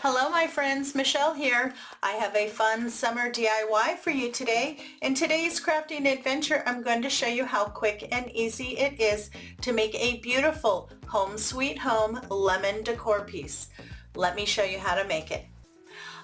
Hello my friends, Michelle here. I have a fun summer DIY for you today. In today's crafting adventure, I'm going to show you how quick and easy it is to make a beautiful home sweet home lemon decor piece. Let me show you how to make it.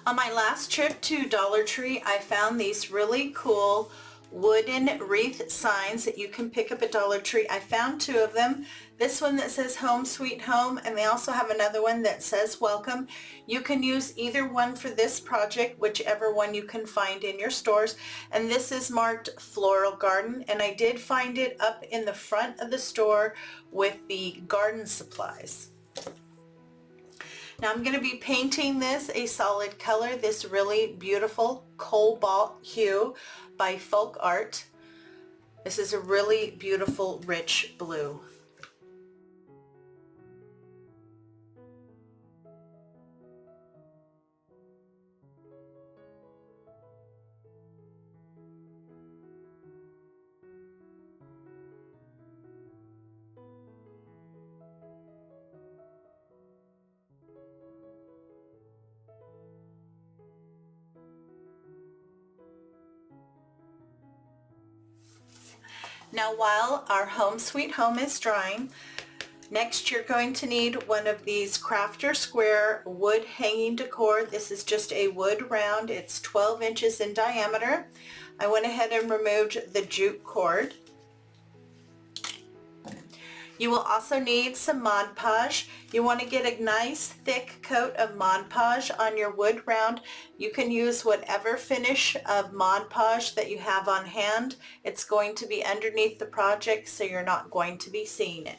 On my last trip to Dollar Tree, I found these really cool wooden wreath signs that you can pick up at Dollar Tree. I found two of them. This one that says Home Sweet Home, and they also have another one that says Welcome. You can use either one for this project, whichever one you can find in your stores. And this is marked Floral Garden, and I did find it up in the front of the store with the garden supplies. Now I'm going to be painting this a solid color, this really beautiful cobalt hue by Folk Art. This is a really beautiful rich blue. Now while our Home Sweet Home is drying, next you're going to need one of these Crafter Square wood hanging decor. This is just a wood round. It's 12 inches in diameter. I went ahead and removed the jute cord. You will also need some Mod Podge. You want to get a nice thick coat of Mod Podge on your wood round. You can use whatever finish of Mod Podge that you have on hand. It's going to be underneath the project, so you're not going to be seeing it.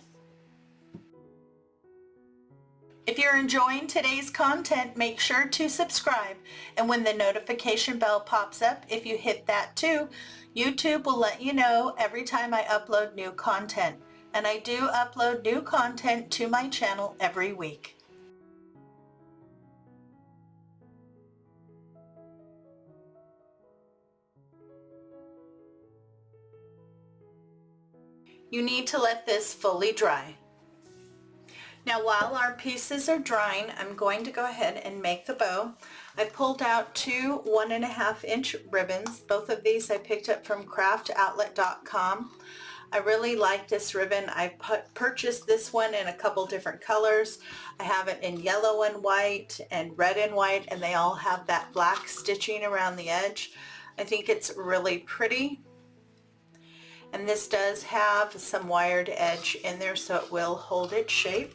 If you're enjoying today's content, make sure to subscribe, and when the notification bell pops up, if you hit that too, YouTube will let you know every time I upload new content. And I do upload new content to my channel every week. You need to let this fully dry. Now while our pieces are drying, I'm going to go ahead and make the bow. I pulled out two 1.5 inch ribbons. Both of these I picked up from craftoutlet.com. I really like this ribbon. I purchased this one in a couple different colors. I have it in yellow and white and red and white, and they all have that black stitching around the edge. I think it's really pretty. And this does have some wired edge in there, so it will hold its shape.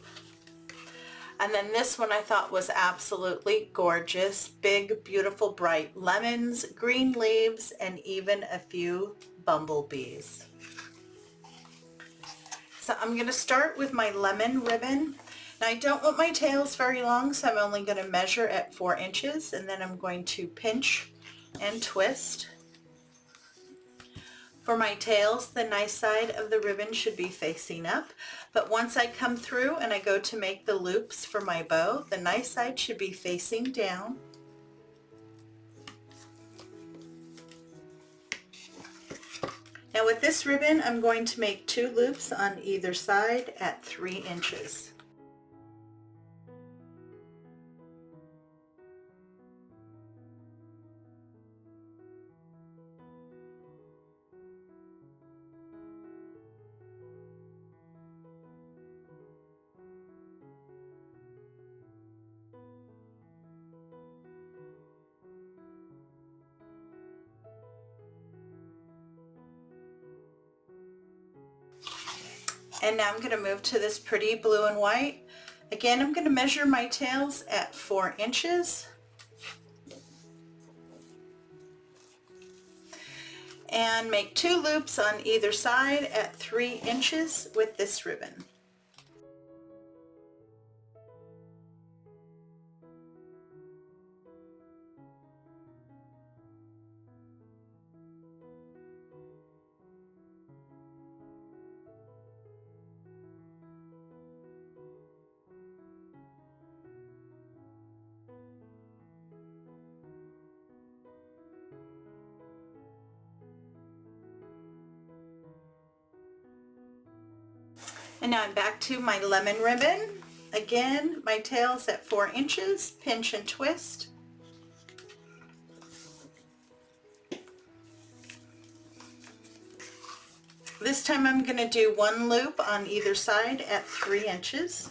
And then this one I thought was absolutely gorgeous. Big, beautiful, bright lemons, green leaves, and even a few bumblebees. So I'm going to start with my lemon ribbon. Now I don't want my tails very long, so I'm only going to measure at 4 inches, and then I'm going to pinch and twist. For my tails, the nice side of the ribbon should be facing up, but once I come through and I go to make the loops for my bow, the nice side should be facing down. Now with this ribbon, I'm going to make 2 loops on either side at 3 inches. And now I'm going to move to this pretty blue and white. Again, I'm going to measure my tails at 4 inches. And make 2 loops on either side at 3 inches with this ribbon. And now I'm back to my lemon ribbon. Again, my tail's at 4 inches, pinch and twist. This time I'm going to do 1 loop on either side at 3 inches.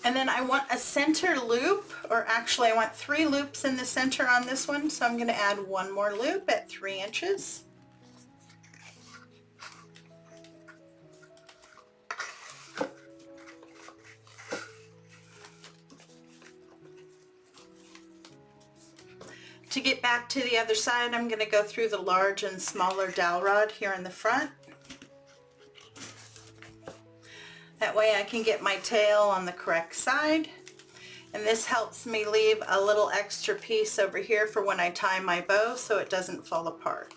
And then I want a center loop, or actually I want 3 loops in the center on this one, so I'm going to add 1 more loop at 3 inches. To get back to the other side, I'm going to go through the large and smaller dowel rod here in the front. That way I can get my tail on the correct side. And this helps me leave a little extra piece over here for when I tie my bow so it doesn't fall apart.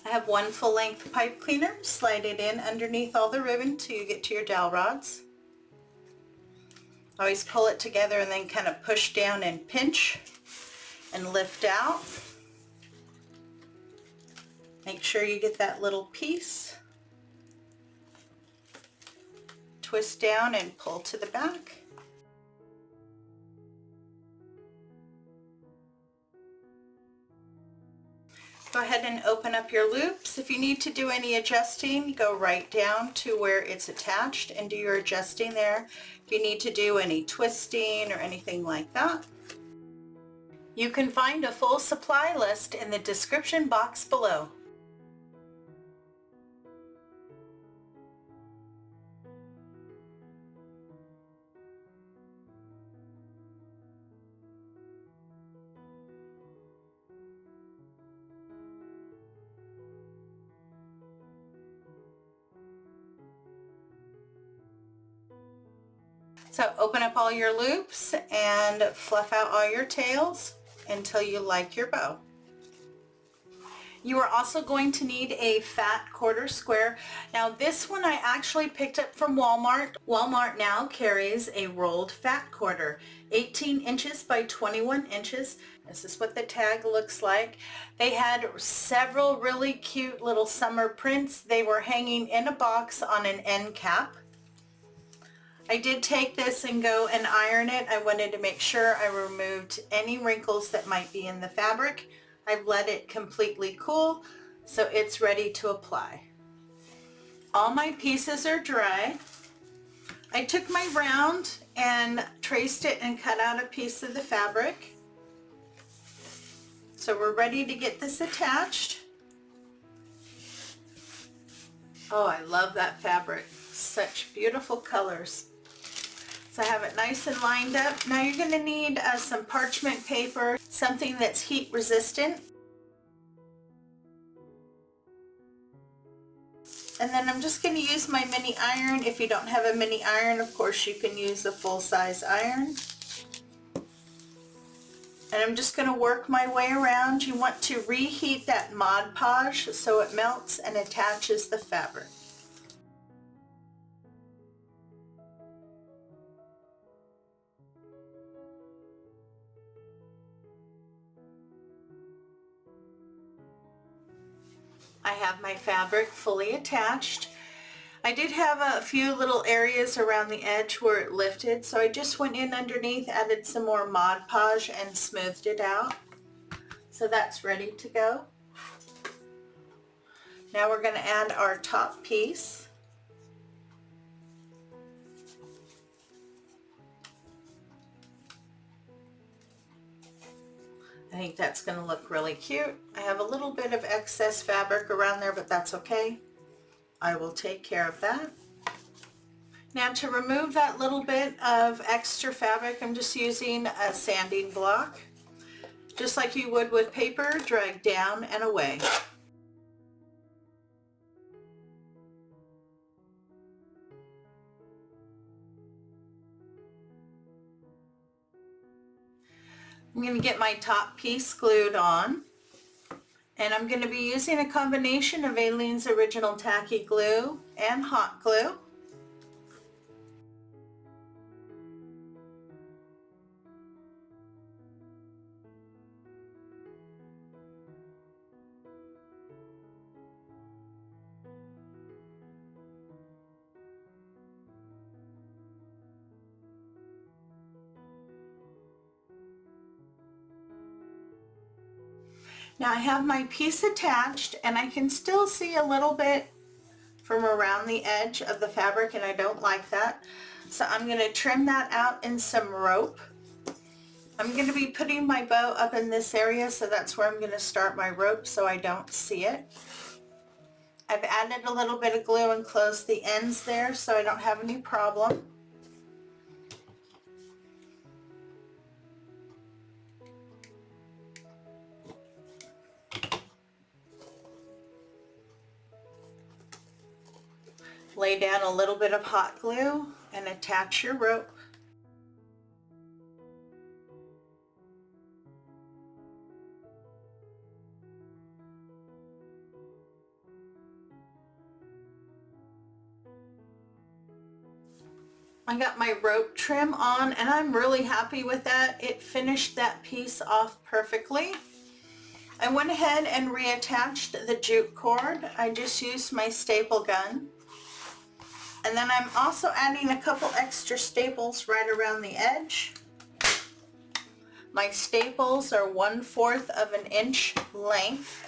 I have 1 full-length pipe cleaner. Slide it in underneath all the ribbon till you get to your dowel rods. Always pull it together and then kind of push down and pinch and lift out. Make sure you get that little piece. Twist down and pull to the back. Go ahead and open up your loops. If you need to do any adjusting, go right down to where it's attached and do your adjusting there. If you need to do any twisting or anything like that. You can find a full supply list in the description box below. So open up all your loops and fluff out all your tails until you like your bow. You are also going to need a fat quarter square. Now this one I actually picked up from Walmart. Walmart now carries a rolled fat quarter, 18 inches by 21 inches. This is what the tag looks like. They had several really cute little summer prints. They were hanging in a box on an end cap. I did take this and go and iron it. I wanted to make sure I removed any wrinkles that might be in the fabric. I've let it completely cool, so it's ready to apply. All my pieces are dry. I took my round and traced it and cut out a piece of the fabric. So we're ready to get this attached. Oh, I love that fabric. Such beautiful colors. So I have it nice and lined up. Now you're going to need some parchment paper, something that's heat resistant. And then I'm just going to use my mini iron. If you don't have a mini iron, of course you can use a full-size iron. And I'm just going to work my way around. You want to reheat that Mod Podge so it melts and attaches the fabric. I have my fabric fully attached. I did have a few little areas around the edge where it lifted, so I just went in underneath, added some more Mod Podge and smoothed it out. So that's ready to go. Now we're going to add our top piece. I think that's going to look really cute. I have a little bit of excess fabric around there, but that's okay. I will take care of that. Now to remove that little bit of extra fabric, I'm just using a sanding block. Just like you would with paper, drag down and away. I'm going to get my top piece glued on, and I'm going to be using a combination of Aileen's Original Tacky Glue and hot glue. Now I have my piece attached and I can still see a little bit from around the edge of the fabric, and I don't like that. So I'm going to trim that out in some rope. I'm going to be putting my bow up in this area, so that's where I'm going to start my rope so I don't see it. I've added a little bit of glue and closed the ends there so I don't have any problem. Lay down a little bit of hot glue and attach your rope. I got my rope trim on and I'm really happy with that. It finished that piece off perfectly. I went ahead and reattached the jute cord. I just used my staple gun. And then I'm also adding a couple extra staples right around the edge. My staples are 1/4 of an inch length.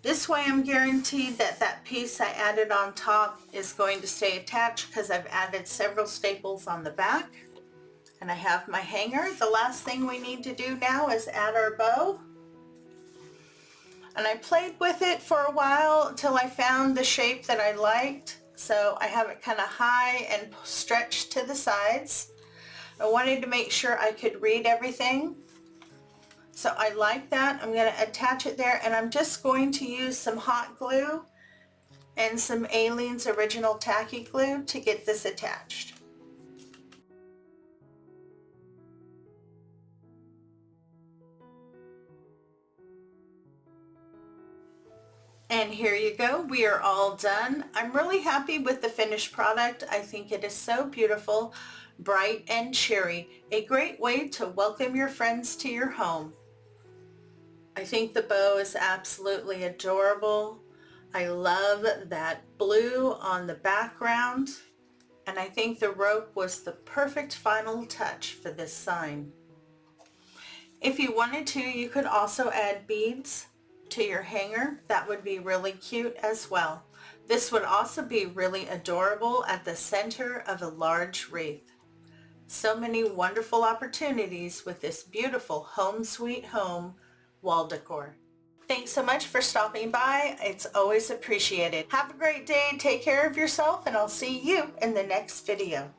This way I'm guaranteed that that piece I added on top is going to stay attached because I've added several staples on the back. And I have my hanger. The last thing we need to do now is add our bow. And I played with it for a while until I found the shape that I liked. So I have it kind of high and stretched to the sides. I wanted to make sure I could read everything. So I like that. I'm going to attach it there, and I'm just going to use some hot glue and some Aleene's Original Tacky Glue to get this attached. And here you go. We are all done. I'm really happy with the finished product. I think it is so beautiful, bright and cheery. A great way to welcome your friends to your home. I think the bow is absolutely adorable. I love that blue on the background. And I think the rope was the perfect final touch for this sign. If you wanted to, you could also add beads to your hanger. That would be really cute as well. This would also be really adorable at the center of a large wreath. So many wonderful opportunities with this beautiful home sweet home wall decor. Thanks so much for stopping by. It's always appreciated. Have a great day. Take care of yourself, and I'll see you in the next video.